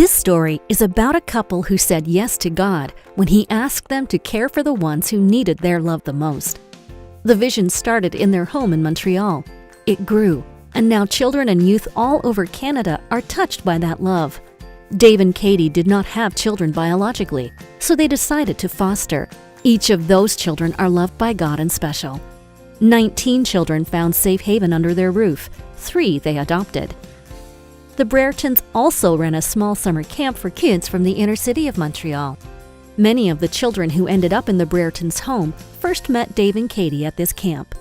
This story is about a couple who said yes to God when He asked them to care for the ones who needed their love the most. The vision started in their home in Montreal. It grew, and now children and youth all over Canada are touched by that love. Dave and Katy did not have children biologically, so they decided to foster. Each of those children are loved by God and special. 19 children found safe haven under their roof. 3 they adopted. The Breretons also ran a small summer camp for kids from the inner city of Montreal. Many of the children who ended up in the Breretons' home first met Dave and Katy at this camp.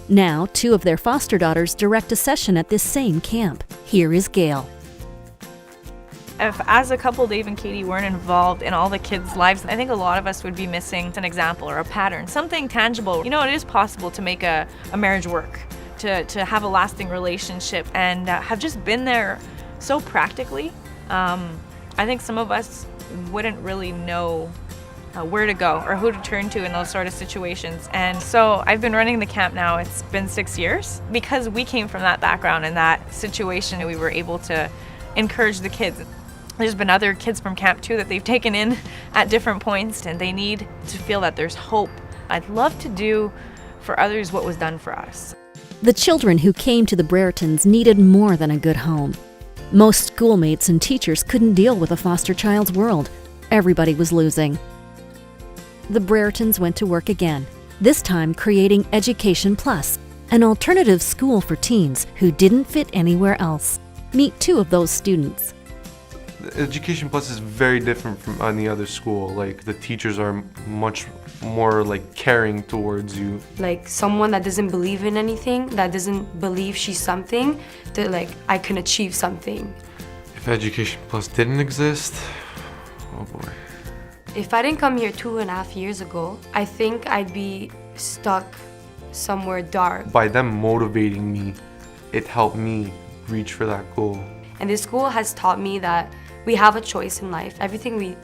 Now, 2 of their foster daughters direct a session at this same camp. Here is Gail. If as a couple Dave and Katy weren't involved in all the kids' lives, I think a lot of us would be missing an example or a pattern, something tangible. You know, it is possible to make a marriage work, to have a lasting relationship, and have just been there so practically. I think some of us wouldn't really know where to go or who to turn to in those sort of situations. And so I've been running the camp now, it's been 6 years. Because we came from that background and that situation, we were able to encourage the kids. There's been other kids from camp too that they've taken in at different points, and they need to feel that there's hope. I'd love to do for others what was done for us. The children who came to the Breretons needed more than a good home. Most schoolmates and teachers couldn't deal with a foster child's world. Everybody was losing. The Breretons went to work again, this time creating Education Plus, an alternative school for teens who didn't fit anywhere else. Meet 2 of those students. Education Plus is very different from any other school. Like, the teachers are much more like caring towards you. Like someone that doesn't believe in anything, that doesn't believe she's something, that like I can achieve something. If Education Plus didn't exist, oh boy. If I didn't come here 2.5 years ago, I think I'd be stuck somewhere dark. By them motivating me, it helped me reach for that goal. And this school has taught me that we have a choice in life. Everything we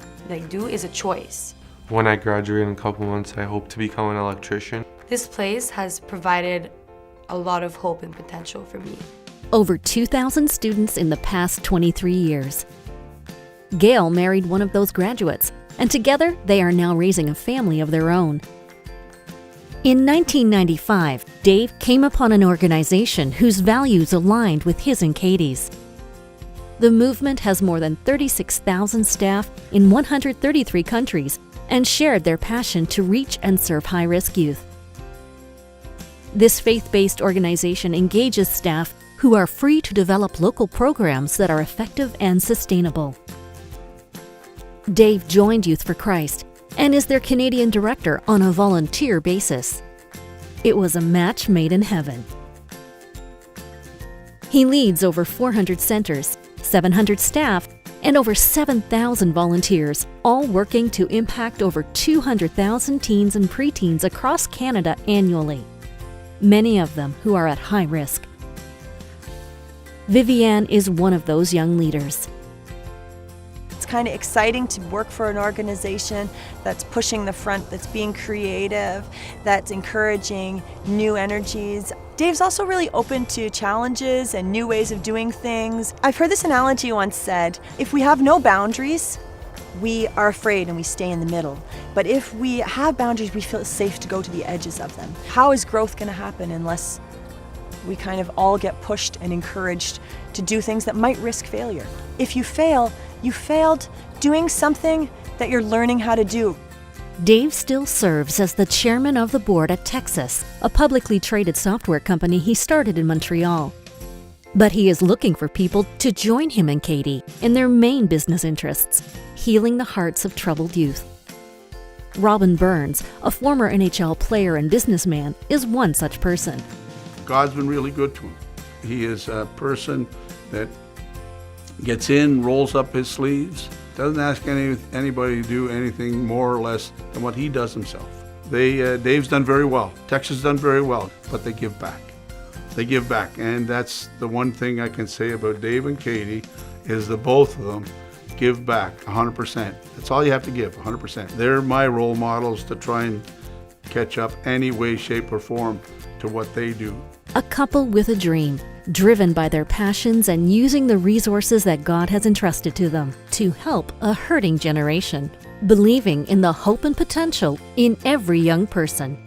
do is a choice. When I graduate in a couple months, I hope to become an electrician. This place has provided a lot of hope and potential for me. Over 2,000 students in the past 23 years. Gail married one of those graduates, and together they are now raising a family of their own. In 1995, Dave came upon an organization whose values aligned with his and Katy's. The movement has more than 36,000 staff in 133 countries and shared their passion to reach and serve high-risk youth. This faith-based organization engages staff who are free to develop local programs that are effective and sustainable. Dave joined Youth for Christ and is their Canadian director on a volunteer basis. It was a match made in heaven. He leads over 400 centers, 700 staff, and over 7,000 volunteers, all working to impact over 200,000 teens and preteens across Canada annually, many of them who are at high risk. Viviane is one of those young leaders. It's kind of exciting to work for an organization that's pushing the front, that's being creative, that's encouraging new energies. Dave's also really open to challenges and new ways of doing things. I've heard this analogy once said, if we have no boundaries, we are afraid and we stay in the middle. But if we have boundaries, we feel safe to go to the edges of them. How is growth going to happen unless we kind of all get pushed and encouraged to do things that might risk failure? If you fail, you failed doing something that you're learning how to do. Dave still serves as the chairman of the board at Texas, a publicly traded software company he started in Montreal. But he is looking for people to join him and Katy in their main business interests, healing the hearts of troubled youth. Robin Burns, a former NHL player and businessman, is one such person. God's been really good to him. He is a person that gets in, rolls up his sleeves, doesn't ask anybody to do anything more or less than what he does himself. Dave's done very well. Texas has done very well, but they give back. They give back, and that's the one thing I can say about Dave and Katy is that both of them give back 100%. That's all you have to give, 100%. They're my role models to try and catch up any way, shape, or form to what they do. A couple with a dream, driven by their passions and using the resources that God has entrusted to them to help a hurting generation, believing in the hope and potential in every young person.